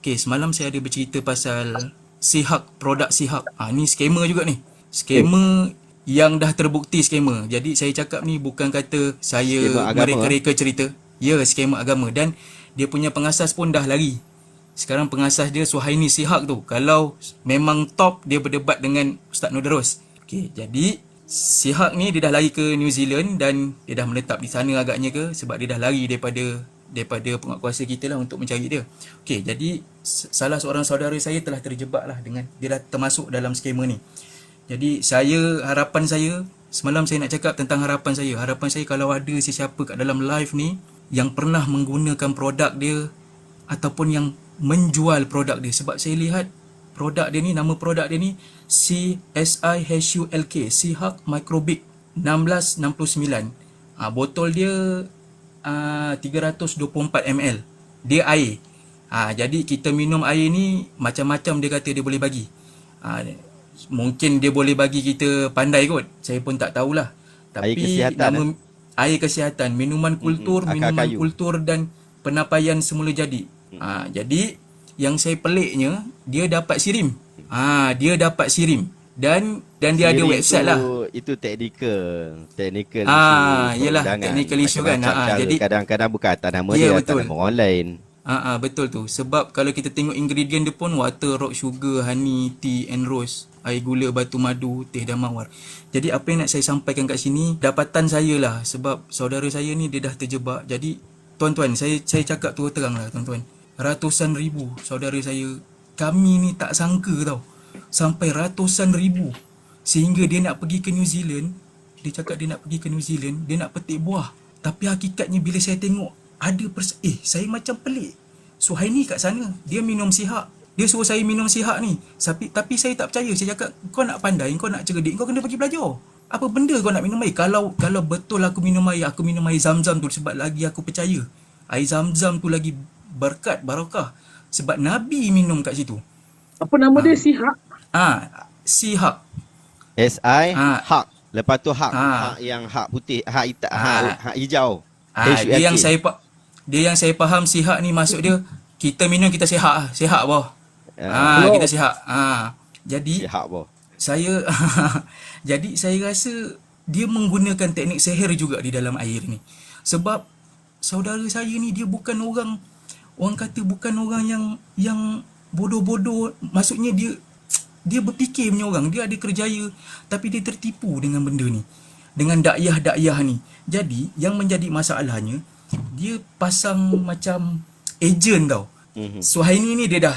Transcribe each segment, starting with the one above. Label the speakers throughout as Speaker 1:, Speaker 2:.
Speaker 1: Okay, semalam saya ada bercerita pasal Sihak, produk Sihak. Ni scammer juga ni. Scammer yang dah terbukti scammer. Jadi saya cakap ni bukan kata
Speaker 2: Skema
Speaker 1: saya
Speaker 2: agama.
Speaker 1: mereka-reka cerita. Ya, scammer agama. Dan dia punya pengasas pun dah lari. Sekarang pengasas dia Suhaini Sihak tu. Kalau memang top, dia berdebat dengan Ustaz Nodarus. Okay, jadi Sihak ni dia dah lari ke New Zealand dan dia dah menetap di sana agaknya ke, sebab dia dah lari daripada penguatkuasa kita lah untuk mencari dia. Okey, jadi salah seorang saudara saya telah terjebak lah dengan, dia dah termasuk dalam skema ni. Jadi harapan saya, semalam saya nak cakap tentang harapan saya. Harapan saya kalau ada sesiapa kat dalam live ni yang pernah menggunakan produk dia ataupun yang menjual produk dia. Sebab saya lihat produk dia ni, nama produk dia ni CSIHULK, Sihak Microbic 1669. Botol dia 324 ml. Dia air. Jadi kita minum air ni macam-macam dia kata dia boleh bagi. Mungkin dia boleh bagi kita pandai kot. Saya pun tak tahulah.
Speaker 2: Air
Speaker 1: Tapi
Speaker 2: kesihatan
Speaker 1: nama air kesihatan,
Speaker 2: Akar
Speaker 1: minuman
Speaker 2: kayu.
Speaker 1: kultur dan penapaian semula jadi. Jadi yang saya peliknya dia dapat sirim. Dia dapat sirim. Dan dia ada
Speaker 2: Siri
Speaker 1: website lah.
Speaker 2: itu technical issue
Speaker 1: Yelah,
Speaker 2: perundangan.
Speaker 1: technical issue kan.
Speaker 2: Macam-macam cara.
Speaker 1: Jadi
Speaker 2: Kadang-kadang bukan atas nama
Speaker 1: ya,
Speaker 2: dia, atas
Speaker 1: betul.
Speaker 2: nama orang lain.
Speaker 1: Betul tu. Sebab kalau kita tengok ingredient dia pun water, rock sugar, honey, tea and rose, air gula, batu madu, teh dan mawar. Jadi apa yang nak saya sampaikan kat sini, dapatan saya lah. Sebab saudara saya ni dia dah terjebak. Jadi tuan-tuan, saya cakap terus terang lah tuan-tuan. Ratusan ribu saudara saya, kami ni tak sangka tau. Sampai ratusan ribu. Sehingga dia nak pergi ke New Zealand. Dia cakap dia nak pergi ke New Zealand, dia nak petik buah. Tapi hakikatnya bila saya tengok, saya macam pelik. Suhaini kat sana, dia minum Sihak. Dia suruh saya minum Sihak ni. Tapi saya tak percaya. Saya cakap, kau nak pandai, kau nak cerdik, kau kena pergi belajar. Apa benda kau nak minum air? Kalau betul aku minum air Zam-Zam tu sebab lagi aku percaya. Air Zam-Zam tu lagi berkat, barakah. Sebab Nabi minum kat situ.
Speaker 3: Apa nama dia? Sihak?
Speaker 1: Sihak.
Speaker 2: SI
Speaker 1: Ah,
Speaker 2: hak. Lepas tu hak.
Speaker 1: ah,
Speaker 2: Hak yang hak putih, hak hitam,
Speaker 1: ah,
Speaker 2: hak hijau.
Speaker 1: dia yang
Speaker 2: HULK.
Speaker 1: saya faham Sihak ni maksud dia kita minum kita sihat sihat boh. Kita
Speaker 3: Hello.
Speaker 1: sihat. Jadi
Speaker 2: Si hak boh.
Speaker 1: saya jadi saya rasa dia menggunakan teknik sihir juga di dalam air ni. Sebab saudara saya ni dia bukan orang kata bukan orang yang bodoh-bodoh. Maksudnya dia berfikir punya orang, dia ada kerjaya tapi dia tertipu dengan benda ni, dengan dakyah-dakyah ni. Jadi yang menjadi masalahnya, dia pasang macam ejen tau. Suhaini ni dia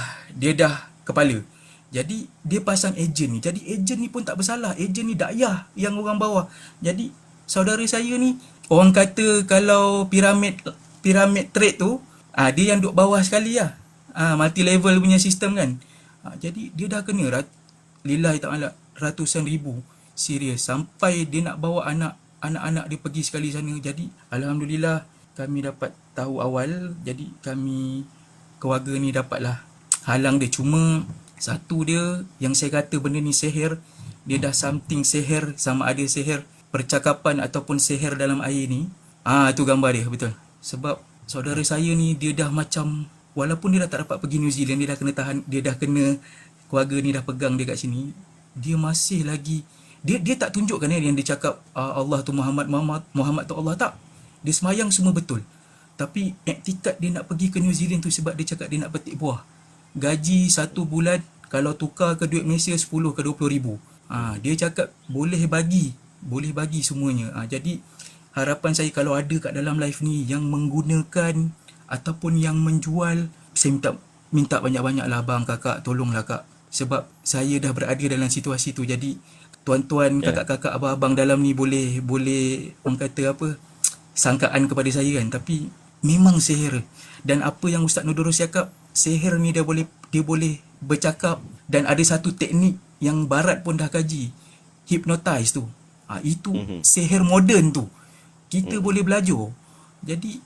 Speaker 1: dah kepala. Jadi dia pasang ejen ni. Jadi ejen ni pun tak bersalah. Ejen ni dakyah yang orang bawah. Jadi saudara saya ni, orang kata kalau piramid trade tu, dia yang duduk bawah sekali lah. Multi level punya sistem kan. Jadi dia dah kena lillahi ta'ala ratusan ribu. Serius. Sampai dia nak bawa anak-anak dia pergi sekali sana. Jadi alhamdulillah kami dapat tahu awal. Jadi kami, keluarga ni dapatlah halang dia. Cuma satu dia yang saya kata benda ni sihir. Dia dah something sihir, sama ada sihir percakapan ataupun sihir dalam air ni. Tu gambar dia, betul. Sebab saudara saya ni dia dah macam, walaupun dia dah tak dapat pergi New Zealand, dia dah kena, keluarga ni dah pegang dia kat sini, dia masih lagi, dia tak tunjukkan yang dia cakap Allah tu Muhammad tu Allah, tak. Dia semayang semua betul. Tapi iktikad dia nak pergi ke New Zealand tu sebab dia cakap dia nak petik buah. Gaji 1 bulan kalau tukar ke duit Malaysia 10 ke 20 ribu. Dia cakap boleh bagi semuanya. Jadi harapan saya kalau ada kat dalam live ni yang menggunakan ataupun yang menjual, saya minta banyak-banyak lah abang, kakak, tolonglah kak. Sebab saya dah berada dalam situasi tu. Jadi tuan-tuan, kakak-kakak, abang-abang dalam ni boleh orang kata apa, sangkaan kepada saya kan. Tapi memang sihir. Dan apa yang Ustaz Nodorus cakap, sihir ni dia boleh bercakap. Dan ada satu teknik yang barat pun dah kaji, hypnotize tu. Itu sihir moden tu. Kita boleh belajar. Jadi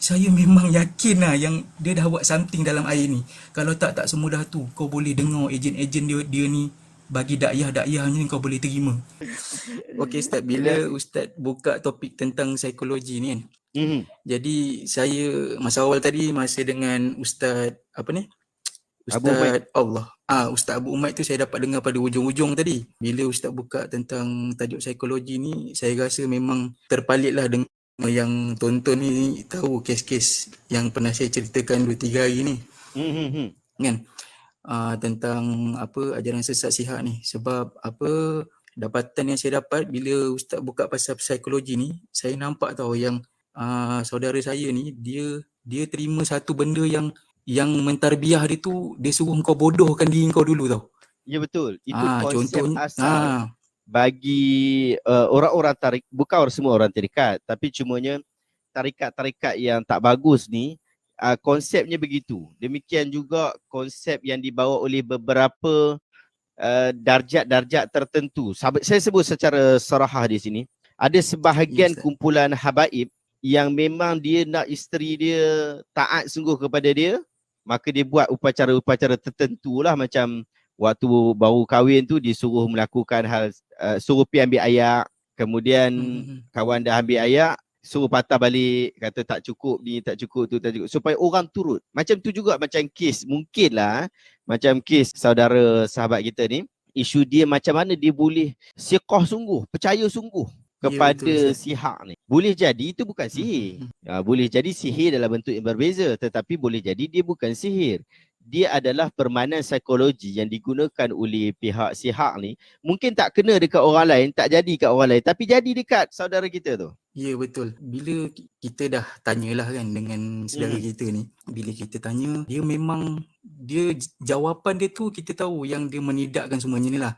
Speaker 1: saya memang yakin lah yang dia dah buat something dalam air ni. Kalau tak semudah tu kau boleh dengar ejen-ejen dia ni bagi dakyah-dakyah ni kau boleh terima. Okey Ustaz, bila Ustaz buka topik tentang psikologi ni kan,
Speaker 2: Mhm.
Speaker 1: Jadi saya masa awal tadi masa dengan Ustaz apa ni?
Speaker 2: Abu Umaid.
Speaker 1: Ustaz Abu Umaid tu saya dapat dengar pada hujung-hujung tadi. Bila Ustaz buka tentang tajuk psikologi ni, saya rasa memang terpalit lah dengan yang tonton ni tahu kes-kes yang pernah saya ceritakan 2-3 hari ni.
Speaker 2: Mhm.
Speaker 1: Kan? Tentang apa ajaran sesat sihat ni. Sebab apa dapatan yang saya dapat bila Ustaz buka pasal psikologi ni, saya nampak tahu yang saudara saya ni dia terima satu benda yang mentarbiah dia tu, dia suruh kau bodohkan diri kau dulu tau.
Speaker 2: Ya betul. Itu konsep
Speaker 1: Contohnya
Speaker 2: asal bagi orang-orang tarik, bukan semua orang tarikat, tapi cumanya tarikat-tarikat yang tak bagus ni, konsepnya begitu. Demikian juga konsep yang dibawa oleh beberapa darjat-darjat tertentu. Saya sebut secara sarahah di sini. Ada sebahagian
Speaker 1: Ustaz.
Speaker 2: kumpulan habaib yang memang dia nak isteri dia taat sungguh kepada dia, maka dia buat upacara-upacara tertentu lah, macam waktu baru kahwin tu disuruh melakukan hal, suruh pergi ambil ayak, kemudian kawan dah ambil ayak, suruh patah balik, kata tak cukup ni, tak cukup tu, tak cukup, supaya orang turut. Macam tu juga macam kes, mungkinlah macam kes saudara sahabat kita ni, isu dia macam mana dia boleh siqah sungguh, percaya sungguh
Speaker 1: Ya betul
Speaker 2: kepada
Speaker 1: Ustaz.
Speaker 2: sihak ni. Boleh jadi itu bukan sihir. Boleh jadi sihir dalam bentuk yang berbeza, tetapi boleh jadi dia bukan sihir. Dia adalah permainan psikologi yang digunakan oleh pihak sihak ni. Mungkin tak kena dekat orang lain, tak jadi kat orang lain, tapi jadi dekat saudara kita tu.
Speaker 1: Ya betul. Bila kita dah tanyalah kan dengan saudara kita ni, bila kita tanya, dia memang jawapan dia tu kita tahu yang dia menidakkan semuanya ni lah.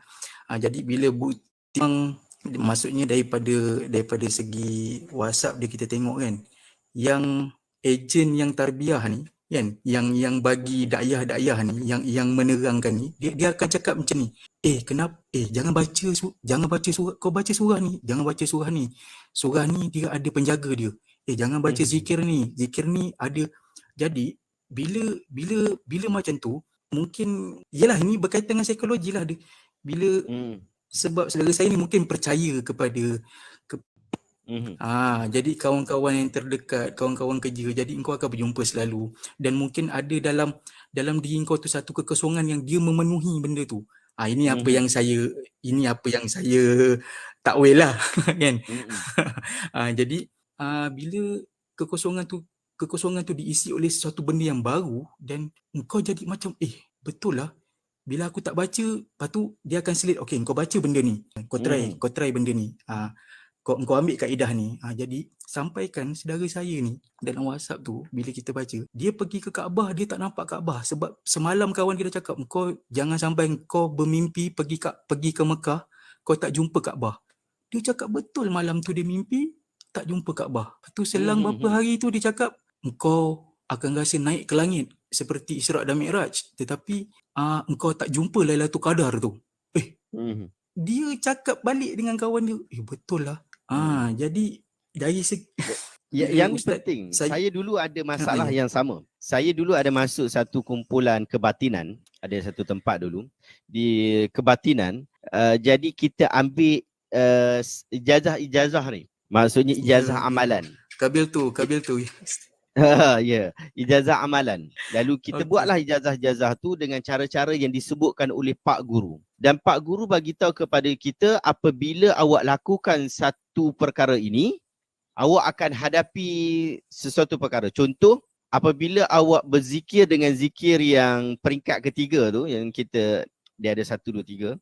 Speaker 1: Jadi bila bukti memang, maksudnya daripada segi WhatsApp dia kita tengok kan, yang ejen yang tarbiyah ni kan, yang bagi dakwah ni, yang menerangkan ni, dia akan cakap macam ni. Kenapa jangan baca surah, kau baca surah ni, jangan baca surah ni. Surah ni dia ada penjaga dia. Jangan baca zikir ni ada. Jadi bila macam tu, mungkin yalah ini berkaitan dengan psikologi lah dia. Bila sebab saudara saya ni mungkin percaya kepada jadi kawan-kawan yang terdekat, kawan-kawan kerja, jadi engkau akan berjumpa selalu, dan mungkin ada dalam diri engkau tu satu kekosongan yang dia memenuhi benda tu. Ini apa yang saya takwil lah kan. Jadi bila kekosongan tu diisi oleh sesuatu benda yang baru, dan engkau jadi macam betul lah. Bila aku tak baca, lepas tu dia akan selit, okey kau baca benda ni, kau try benda ni, kau ambil kaedah ni. Jadi sampaikan saudara saya ni dalam WhatsApp tu, bila kita baca, dia pergi ke Kaabah, dia tak nampak Kaabah sebab semalam kawan kita cakap, kau jangan sampai kau bermimpi pergi ke Mekah, kau tak jumpa Kaabah. Dia cakap betul, malam tu dia mimpi tak jumpa Kaabah. Lepas tu selang beberapa hari tu dia cakap, engkau akan rasa naik ke langit seperti Isra' dan Mi'raj, tetapi engkau tak jumpa Lailatul Qadar tu. Dia cakap balik dengan kawan dia, betul lah. Jadi dari
Speaker 2: yang penting, saya dulu ada masalah yang sama. Saya dulu ada masuk satu kumpulan kebatinan, ada satu tempat dulu di kebatinan. Jadi kita ambil ijazah ni, maksudnya ijazah amalan.
Speaker 1: Kabil tu.
Speaker 2: Ya, ijazah amalan. Lalu kita buatlah ijazah-ijazah tu dengan cara-cara yang disebutkan oleh Pak Guru. Dan Pak Guru bagi tahu kepada kita, apabila awak lakukan satu perkara ini, awak akan hadapi sesuatu perkara. Contoh, apabila awak berzikir dengan zikir yang peringkat ketiga tu, yang dia ada 1, 2, 3.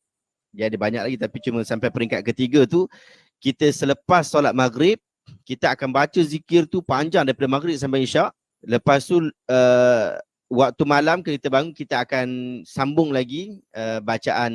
Speaker 2: Dia ada banyak lagi tapi cuma sampai peringkat ketiga tu, kita selepas solat maghrib, kita akan baca zikir tu panjang daripada maghrib sampai isyak. Lepas tu waktu malam kita bangun, kita akan sambung lagi bacaan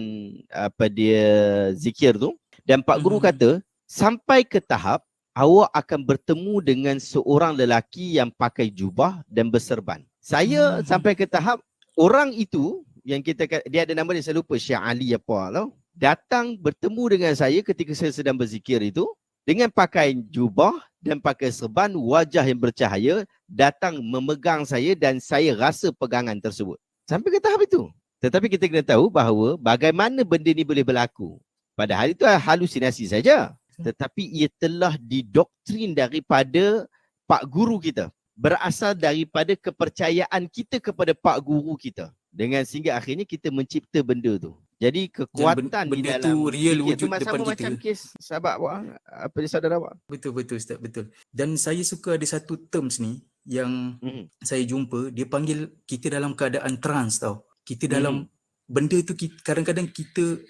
Speaker 2: zikir tu. Dan Pak Guru kata, sampai ke tahap awak akan bertemu dengan seorang lelaki yang pakai jubah dan berserban. Saya sampai ke tahap orang itu yang dia ada nama dia, saya lupa, Syekh Ali apa tau, datang bertemu dengan saya ketika saya sedang berzikir itu, dengan pakai jubah dan pakai serban, wajah yang bercahaya, datang memegang saya dan saya rasa pegangan tersebut. Sampai ke tahap itu. Tetapi kita kena tahu bahawa bagaimana benda ni boleh berlaku. Padahal itu halusinasi saja. Tetapi ia telah didoktrin daripada pak guru kita, berasal daripada kepercayaan kita kepada pak guru kita. Dengan sehingga akhirnya kita mencipta benda tu. Jadi
Speaker 1: Dan
Speaker 2: kekuatan di
Speaker 1: benda
Speaker 2: dalam
Speaker 1: tu real
Speaker 2: fikir tu
Speaker 1: wujud depan
Speaker 2: sama
Speaker 1: kita.
Speaker 2: macam kes sahabat awak, apa dia saudara awak.
Speaker 1: Betul Ustaz, betul. Dan saya suka ada satu terms ni yang saya jumpa, dia panggil kita dalam keadaan trans tau. Kita dalam benda tu kadang-kadang kita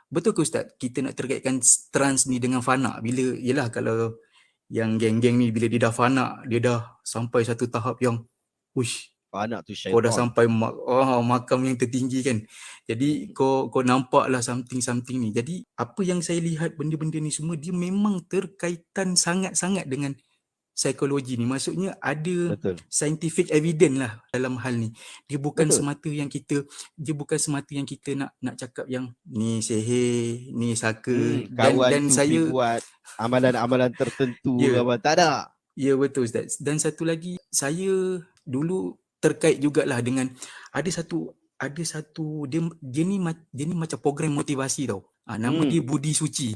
Speaker 1: betul ke Ustaz? Kita nak terkaitkan trans ni dengan fana. Bila yelah kalau yang geng-geng ni bila dia dah fana, dia dah sampai satu tahap yang uish,
Speaker 2: Anak tu
Speaker 1: kau dah
Speaker 2: syaitan.
Speaker 1: sampai makam yang tertinggi kan. Jadi kau nampak lah something ni. Jadi apa yang saya lihat benda-benda ni semua dia memang terkaitan sangat-sangat dengan psikologi ni. Maksudnya ada
Speaker 2: Betul.
Speaker 1: scientific evidence lah dalam hal ni. Dia bukan
Speaker 2: Betul.
Speaker 1: semata yang kita nak cakap yang ni sihir, ni saka
Speaker 2: Kawan
Speaker 1: dan
Speaker 2: tu
Speaker 1: saya
Speaker 2: pergi buat amalan-amalan tertentu
Speaker 1: Ya.
Speaker 2: apa. Tak ada.
Speaker 1: Ya betul Ustaz. Dan satu lagi saya dulu terkait jugalah dengan ada satu dia ni macam program motivasi tau. Nama dia Budi Suci.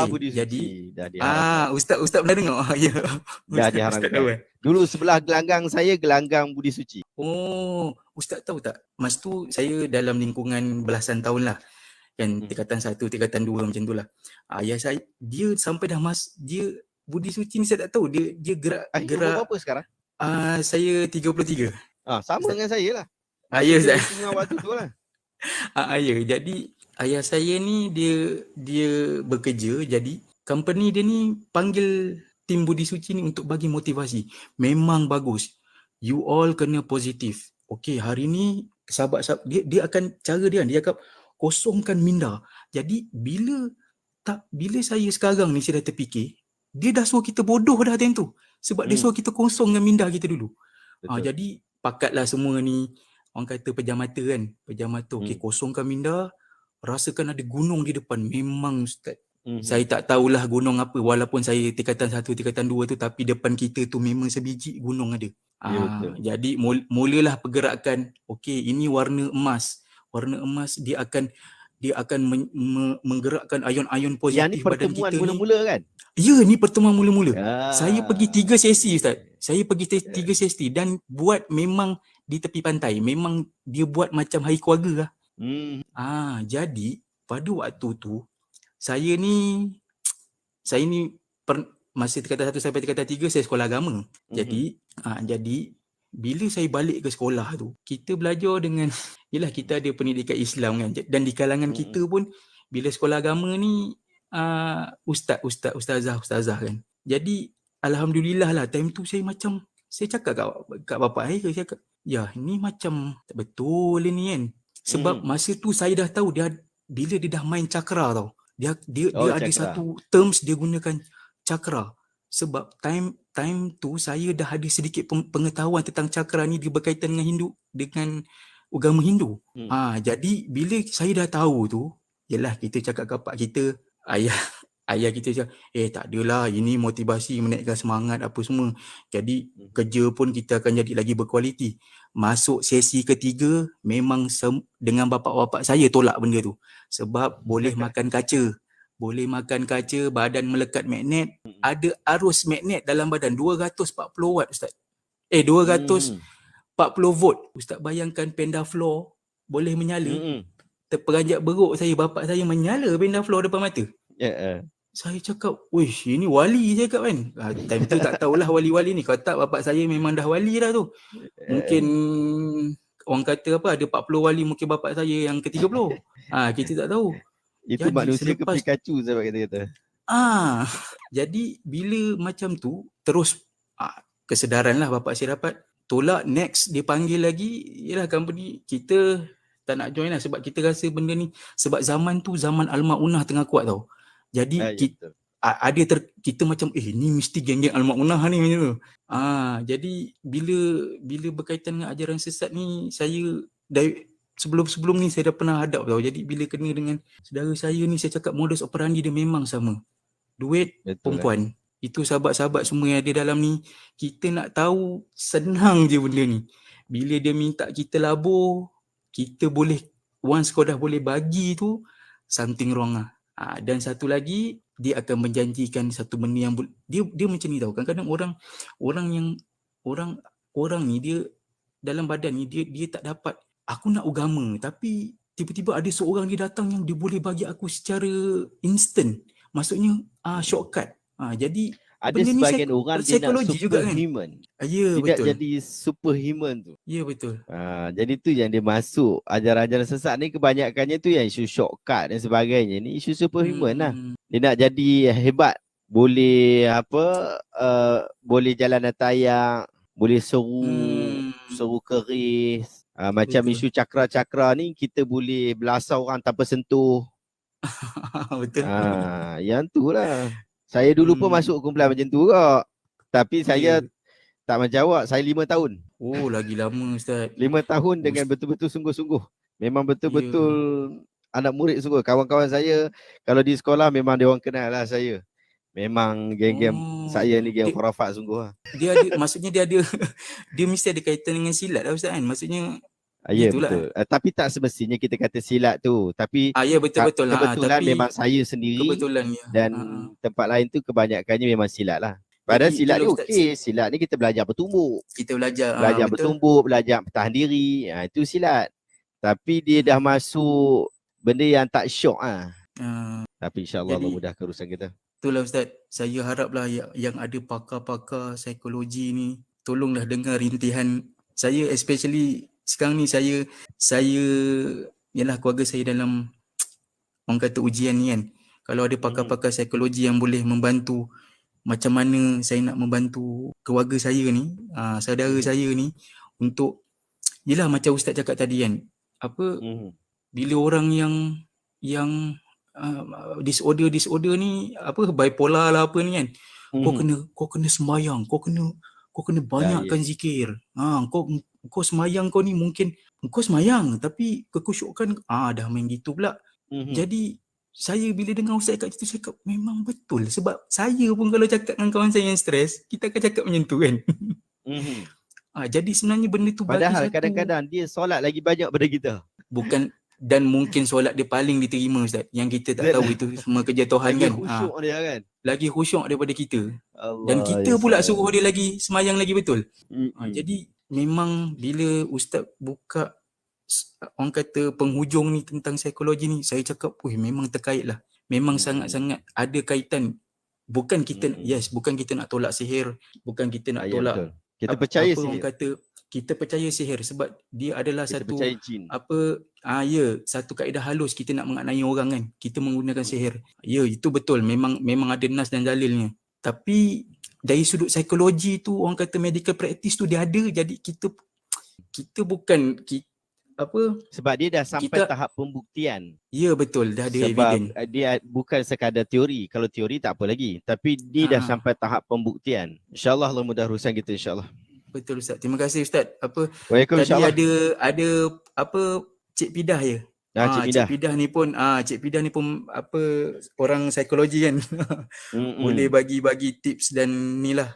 Speaker 2: Budi
Speaker 1: Jadi
Speaker 2: Suci dah diharapkan.
Speaker 1: Ustaz pernah dengar? Ya.
Speaker 2: Dah
Speaker 1: Ustaz
Speaker 2: diharapkan.
Speaker 1: tahu.
Speaker 2: Dulu sebelah gelanggang saya gelanggang Budi Suci.
Speaker 1: Oh, Ustaz tahu tak? Masa tu saya dalam lingkungan belasan tahun lah. Kan tingkatan 1, tingkatan 2 macam tu lah. Ayah saya dia sampai dah dia Budi Suci ni saya tak tahu dia gerak
Speaker 2: Umur berapa sekarang?
Speaker 1: Saya 33.
Speaker 2: Sama dengan saya lah.
Speaker 1: Ya Ustaz.
Speaker 2: Tengah waktu tu lah.
Speaker 1: Ya, jadi ayah saya ni dia bekerja, jadi company dia ni panggil tim Budi Suci ni untuk bagi motivasi. Memang bagus. You all kena positif. Okey, hari ni sahabat-sahabat dia akan cara dia akan kosongkan minda. Jadi bila saya sekarang ni saya dah terfikir, dia dah suruh kita bodoh dah time tu. Sebab dia suruh kita kosongkan minda kita dulu. Jadi pakatlah semua ni, orang kata pejam mata kan. Pejam mata, okey, kosongkan minda, rasakan ada gunung di depan. Memang Ustaz. Saya tak tahulah gunung apa, walaupun saya tingkatan 1, tingkatan 2 tu, tapi depan kita tu memang sebiji gunung ada. Jadi mulalah pergerakan, okey, ini warna emas. Warna emas dia akan menggerakkan ion-ion positif badan kita ni.
Speaker 2: Yang ni pertemuan mula-mula kan?
Speaker 1: Ya, ni pertemuan mula-mula. Saya pergi 3 sesi Ustaz. Saya pergi 3 sesi dan buat memang di tepi pantai. Memang dia buat macam hari keluarga lah. Jadi pada waktu tu saya ni masa tingkatan 1 sampai tingkatan 3 saya sekolah agama. Jadi bila saya balik ke sekolah tu, kita belajar dengan yelah kita ada pendidikan Islam kan, dan di kalangan kita pun bila sekolah agama ni ustazah kan. Jadi alhamdulillah lah time tu saya cakap kat bapak saya cakap, ya ni macam tak betul ni kan. Sebab masa tu saya dah tahu bila dia dah main cakra tau. Dia ada satu terms dia gunakan cakra. Sebab time tu saya dah ada sedikit pengetahuan tentang cakra ni, dia berkaitan dengan agama Hindu. Jadi bila saya dah tahu tu, yelah kita cakap kat pak kita, ayah kita cakap, tak adalah, ini motivasi menaikkan semangat apa semua. Jadi kerja pun kita akan jadi lagi berkualiti. Masuk sesi ketiga memang dengan bapak-bapak saya tolak benda tu. Sebab boleh makan kaca. Boleh makan kaca, badan melekat magnet. Ada arus magnet dalam badan 240 watt Ustaz. 240 volt. Ustaz bayangkan pendaflor boleh menyala. Terperanjat beruk saya, bapak saya menyala pendaflor depan mata. Saya cakap, wish, ini wali saya cakap kan. Time tu tak tahulah wali-wali ni. Kalau tak bapak saya memang dah wali dah tu. Mungkin orang kata ada 40 wali, mungkin bapak saya yang ke-30. Kita tak tahu.
Speaker 2: Itu jadi, manusia ke Pikachu sebab kata.
Speaker 1: Jadi bila macam tu terus kesedaran lah bapak saya dapat. Tolak, next dia panggil lagi, yalah company kita tak nak join lah sebab kita rasa benda ni, sebab zaman tu zaman Al-Maunah tengah kuat tau. Jadi kita macam ni mesti geng-geng Al-Maunah ni macam tu. Jadi bila berkaitan dengan ajaran sesat ni, saya sebelum ni saya dah pernah hadap tau. Jadi bila kena dengan saudara saya ni, saya cakap modus operandi dia memang sama. Duit, perempuan. Itu sahabat-sahabat semua yang ada dalam ni, kita nak tahu senang je benda ni. Bila dia minta kita labur, kita boleh, once kau dah boleh bagi tu, something wrong lah. Dan satu lagi, dia akan menjanjikan satu benda yang dia macam ni tahu. Kadang-kadang orang ni dia dalam badan ni dia tak dapat, aku nak agama tapi tiba-tiba ada seorang dia datang yang dia boleh bagi aku secara instant. Maksudnya shortcut. Jadi
Speaker 2: Ada
Speaker 1: benda ni
Speaker 2: sebahagian orang dia nak
Speaker 1: psikologi juga kan.
Speaker 2: superhuman.
Speaker 1: Ya
Speaker 2: Tidak
Speaker 1: betul.
Speaker 2: jadi superhuman tu.
Speaker 1: Ya betul.
Speaker 2: Jadi tu yang dia masuk. Ajaran-ajaran sesat ni kebanyakannya tu yang isu shortcut dan sebagainya. Ni isu superhuman lah. Dia nak jadi hebat. Boleh boleh jalan dan tayak. Boleh seru keris. Macam
Speaker 1: Betul.
Speaker 2: isu cakra-cakra ni kita boleh belasah orang tanpa sentuh.
Speaker 1: Betul.
Speaker 2: Yang tu lah. Saya dulu pun masuk kumpulan macam tu kak. Tapi saya tak menjawab. Saya 5 tahun.
Speaker 1: Oh, lagi lama Ustaz.
Speaker 2: 5 tahun dengan betul-betul sungguh-sungguh. Memang betul-betul anak murid sungguh. Kawan-kawan saya kalau di sekolah memang dia orang kenal lah saya. Memang geng-geng saya ni geng khurafat sungguh lah.
Speaker 1: Dia ada, maksudnya dia ada dia mesti ada kaitan dengan silat lah Ustaz kan. Maksudnya
Speaker 2: Ya
Speaker 1: itulah.
Speaker 2: betul. Tapi tak semestinya kita kata silat tu. Tapi
Speaker 1: ya betul-betul lah.
Speaker 2: kebetulan
Speaker 1: Tapi
Speaker 2: memang saya sendiri
Speaker 1: kebetulan
Speaker 2: dan tempat lain tu kebanyakannya memang silat lah. Padahal
Speaker 1: Jadi,
Speaker 2: silat ni
Speaker 1: itulah Ustaz.
Speaker 2: okey. Silat ni kita belajar bertumbuk.
Speaker 1: Kita belajar
Speaker 2: Belajar
Speaker 1: betul.
Speaker 2: bertumbuk, belajar bertahan diri. Itu silat. Tapi dia dah masuk benda yang tak syok lah. Tapi insyaAllah Allah mudahkan urusan kita.
Speaker 1: Itulah Ustaz. Saya haraplah yang ada pakar-pakar psikologi ni tolonglah dengar rintihan saya, especially sekarang ni saya yalah keluarga saya dalam orang kata ujian ni kan. Kalau ada pakar-pakar psikologi yang boleh membantu macam mana saya nak membantu keluarga saya ni, saudara saya ni untuk, yelah macam Ustaz cakap tadi kan, bila orang yang disorder ni bipolar lah apa ni kan, kau kena semayang, kau kena banyakkan zikir. Kau semayang kau ni mungkin kau semayang tapi kekusyukan dah main gitu pula. Jadi saya bila dengar Ustaz kat situ saya cakap memang betul, sebab saya pun kalau cakap dengan kawan saya yang stres, kita akan cakap macam tu kan. Jadi sebenarnya benda tu
Speaker 2: padahal
Speaker 1: bagi
Speaker 2: kadang-kadang dia solat lagi banyak daripada kita.
Speaker 1: Bukan, dan mungkin solat dia paling diterima Ustaz. Yang kita tak tahu itu semua kerja Tuhan kan.
Speaker 2: Lagi khusyuk dia kan.
Speaker 1: Lagi khusyuk daripada kita.
Speaker 2: Allah,
Speaker 1: dan kita pula suruh dia lagi semayang lagi betul. Jadi memang bila Ustaz buka orang kata penghujung ni tentang psikologi ni, saya cakap memang terkait lah. Memang sangat-sangat ada kaitan. Bukan kita bukan kita nak tolak sihir, bukan kita nak tolak
Speaker 2: betul. Kita percaya sihir.
Speaker 1: Orang kata kita percaya sihir sebab dia adalah
Speaker 2: kita
Speaker 1: satu
Speaker 2: jin.
Speaker 1: Satu kaedah halus kita nak mengenai orang kan. Kita menggunakan sihir. Ya, itu betul. Memang ada nas dan dalilnya. Tapi dari sudut psikologi tu, orang kata medical practice tu dia ada, jadi kita bukan
Speaker 2: sebab dia dah sampai tahap pembuktian.
Speaker 1: Ya betul, dah ada
Speaker 2: sebab
Speaker 1: evidence.
Speaker 2: Dia bukan sekadar teori. Kalau teori tak apa lagi, tapi dia dah sampai tahap pembuktian. InsyaAllah Allah mudah urusan kita insyaAllah.
Speaker 1: Betul Ustaz. Terima kasih Ustaz.
Speaker 2: Waalaikumsalam.
Speaker 1: Tadi ada Cik Pidah ya. Cik Pidah ni pun orang psikologi kan. Boleh bagi tips dan inilah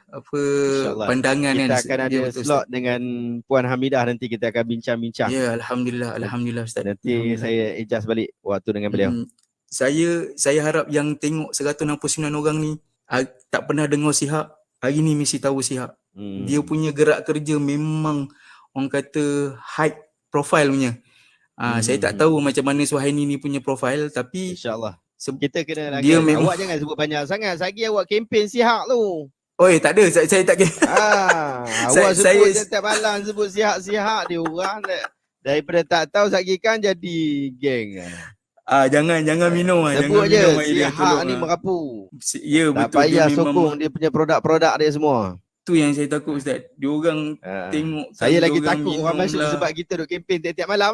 Speaker 1: pandangan
Speaker 2: kita
Speaker 1: kan.
Speaker 2: Kita akan ada slot dengan Puan Hamidah, nanti kita akan bincang-bincang.
Speaker 1: Ya, alhamdulillah Ustaz.
Speaker 2: Nanti saya adjust balik waktu dengan beliau.
Speaker 1: Saya harap yang tengok 169 orang ni tak pernah dengar Sihat, hari ni mesti tahu Sihat. Dia punya gerak kerja memang orang kata high profile punya. Saya tak tahu macam mana Suhaini ni punya profile, tapi
Speaker 2: insyaAllah kita kena
Speaker 1: dia
Speaker 2: awak jangan sebut banyak sangat. Lagi awak kempen Sihat tu.
Speaker 1: Tak ada, saya tak kira.
Speaker 2: Awak sebut setiap malam sebut Sihat dia orang daripada tak tahu lagi kan jadi geng.
Speaker 1: Jangan minum
Speaker 2: sebut je Sihat ni merapu.
Speaker 1: Ya betul.
Speaker 2: Tak payah sokong dia punya produk-produk dia semua.
Speaker 1: Tu yang saya takut Ustaz. Dia orang tengok
Speaker 2: saya lagi takut orang masuk sebab kita duk kempen tiap-tiap malam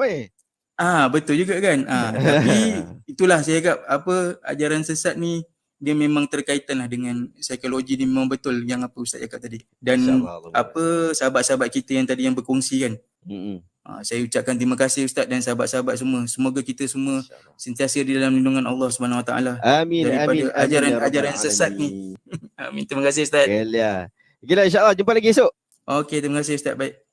Speaker 1: betul juga kan. Tapi itulah saya cakap ajaran sesat ni dia memang terkaitan lah dengan psikologi ni, memang betul yang apa Ustaz cakap tadi. Dan sahabat-sahabat kita yang tadi yang berkongsi kan. Saya ucapkan terima kasih Ustaz dan sahabat-sahabat semua. Semoga kita semua sentiasa di dalam lindungan Allah Subhanahu Wa Taala daripada ajaran sesat ni. Amin. Terima kasih Ustaz.
Speaker 2: Gila insyaAllah jumpa lagi esok.
Speaker 1: Okey, terima kasih Ustaz. Baik.